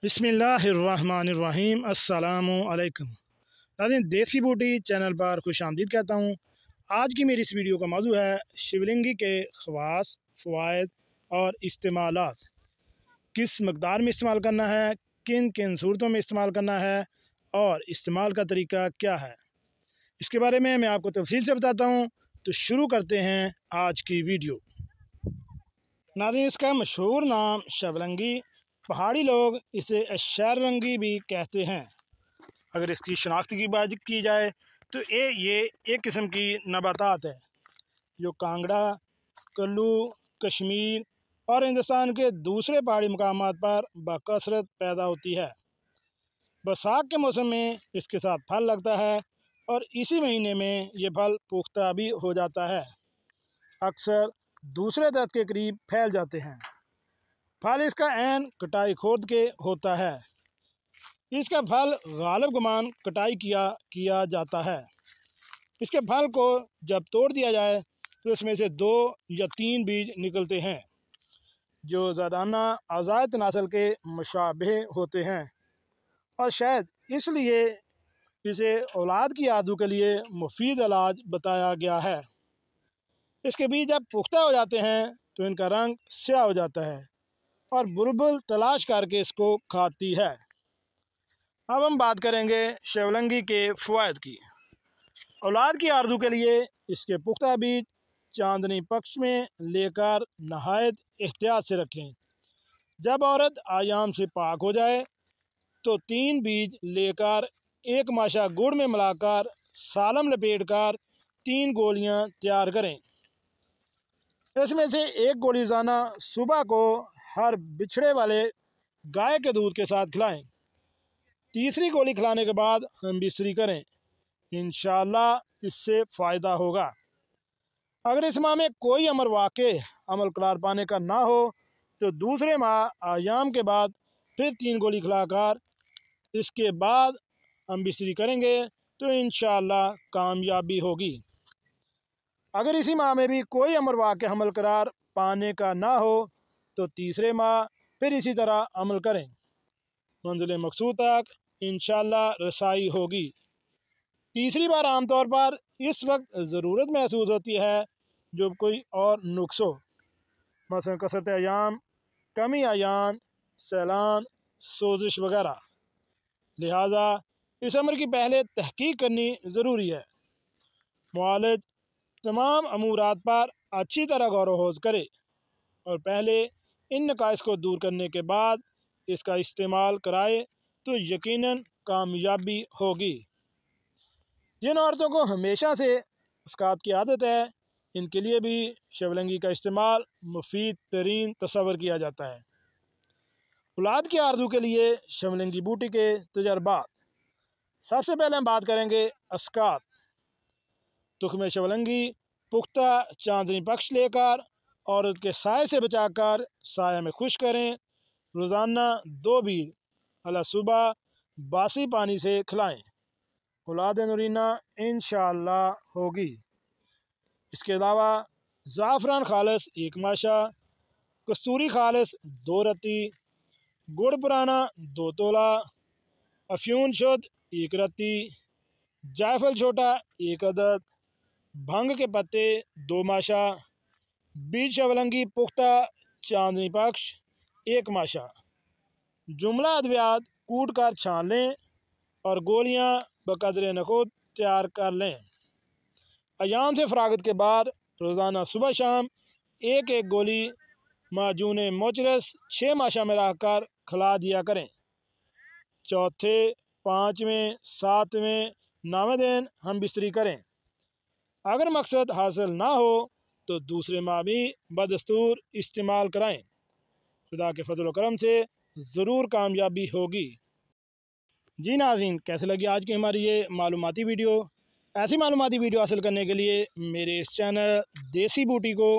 बिस्मिल्लाहिर्रहमानिर्रहीम अस्सलामु अलैकुम। नाज़रीन, देसी बूटी चैनल पर खुश आमदीद कहता हूँ। आज की मेरी इस वीडियो का मौजू है शिवलिंगी के ख़वास, फ़वाइद और इस्तेमालात। किस मकदार में इस्तेमाल करना है, किन किन सूरतों में इस्तेमाल करना है और इस्तेमाल का तरीका क्या है, इसके बारे में मैं आपको तफसील से बताता हूँ। तो शुरू करते हैं आज की वीडियो। नाज़रीन, इसका मशहूर नाम शिवलिंगी, पहाड़ी लोग इसे शैररंगी भी कहते हैं। अगर इसकी शनाख्त की बात की जाए तो ये एक किस्म की नबातात है जो कांगड़ा, कुल्लू, कश्मीर और हिंदुस्तान के दूसरे पहाड़ी मकामात पर बकसरत पैदा होती है। बरसात के मौसम में इसके साथ फल लगता है और इसी महीने में ये फल पुख्ता भी हो जाता है। अक्सर दूसरे दरख्त के करीब फैल जाते हैं। फल इसका ऐन कटाई खोद के होता है। इसका फल गालिब गुमान कटाई किया जाता है। इसके फल को जब तोड़ दिया जाए तो इसमें से 2 या 3 बीज निकलते हैं जो ज़राना आज़ाद तनासल के मुशाबे होते हैं और शायद इसलिए इसे औलाद की आदू के लिए मुफीद इलाज बताया गया है। इसके बीज जब पुख्ता हो जाते हैं तो इनका रंग स्याह हो जाता है और बुलबुल तलाश करके इसको खाती है। अब हम बात करेंगे शिवलिंगी के फ़वाइद की। औलाद की आरज़ू के लिए इसके पुख्ता बीज चांदनी पक्ष में लेकर नहायत एहतियात से रखें। जब औरत आयाम से पाक हो जाए तो 3 बीज लेकर 1 माशा गुड़ में मिलाकर सालम लपेटकर 3 गोलियां तैयार करें। इसमें से 1 गोली रोज़ाना सुबह को हर बिछड़े वाले गाय के दूध के साथ खिलाएं। तीसरी गोली खिलाने के बाद हम बिस्तरी करें। इंशाअल्लाह इससे फ़ायदा होगा। अगर इस माह में कोई अमर वाक़े अमल करार पाने का ना हो तो दूसरे माह आयाम के बाद फिर 3 गोली खिलाकर इसके बाद हम बिस्तरी करेंगे तो इंशाअल्लाह कामयाबी होगी। अगर इसी माह में भी कोई अमर वाक़े अमल करार पाने का ना हो तो तीसरे माह फिर इसी तरह अमल करें। मंजिल मकसूद तक इंशाअल्लाह रसाई होगी। तीसरी बार आमतौर पर इस वक्त ज़रूरत महसूस होती है जब कोई और नुक्स हो, मसलन कसरत अयाम, कमी अयान, सैलान, सोजिश वगैरह। लिहाजा इस अमर की पहले तहकीक करनी ज़रूरी है। मुआलिज तमाम अमूरात पर अच्छी तरह गौर वहोज करे और पहले इन नकाइस को दूर करने के बाद इसका इस्तेमाल कराए तो यकीनन कामयाबी होगी। जिन औरतों को हमेशा से इसकात की आदत है इनके लिए भी शिवलिंगी का इस्तेमाल मुफीद तरीन तस्वर किया जाता है। औलाद की आरज़ू के लिए शिवलिंगी बूटी के तजर्बात। सबसे पहले हम बात करेंगे अस्कात। तुख्म शिवलिंगी पुख्ता चांदनी पक्ष लेकर औरत के साय से बचाकर साया में खुश करें। रोज़ाना 2 बीज अला सुबह बासी पानी से खिलाएं। औलाद नूरीना इंशाअल्लाह होगी। इसके अलावा ज़ाफ़रान खालिस 1 माशा, कस्तूरी खालिस 2 रत्ती, गुड़ पुराना 2 तोला, अफ्यून शुद्ध 1 रत्ती, जायफल छोटा 1 अदद, भंग के पत्ते 2 माशा, बीज शिवलिंगी पुख्ता चांदनी पक्ष 1 माशा। जुमला अद्वियात कूट कर छान लें और गोलियां बकदरे नखुद तैयार कर लें। अयाम से फरागत के बाद रोज़ाना सुबह शाम 1-1 गोली माजून मोचरस 6 माशा में रखकर खिला दिया करें। चौथे, 5वें, 7वें, 9वें दिन हम बिस्तरी करें। अगर मकसद हासिल ना हो तो दूसरे माह भी बदस्तूर इस्तेमाल कराएं। खुदा के फजल करम से ज़रूर कामयाबी होगी। जी नाज़रीन, कैसे लगी आज की हमारी ये मालूमाती वीडियो? ऐसी मालूमाती वीडियो हासिल करने के लिए मेरे इस चैनल देसी बूटी को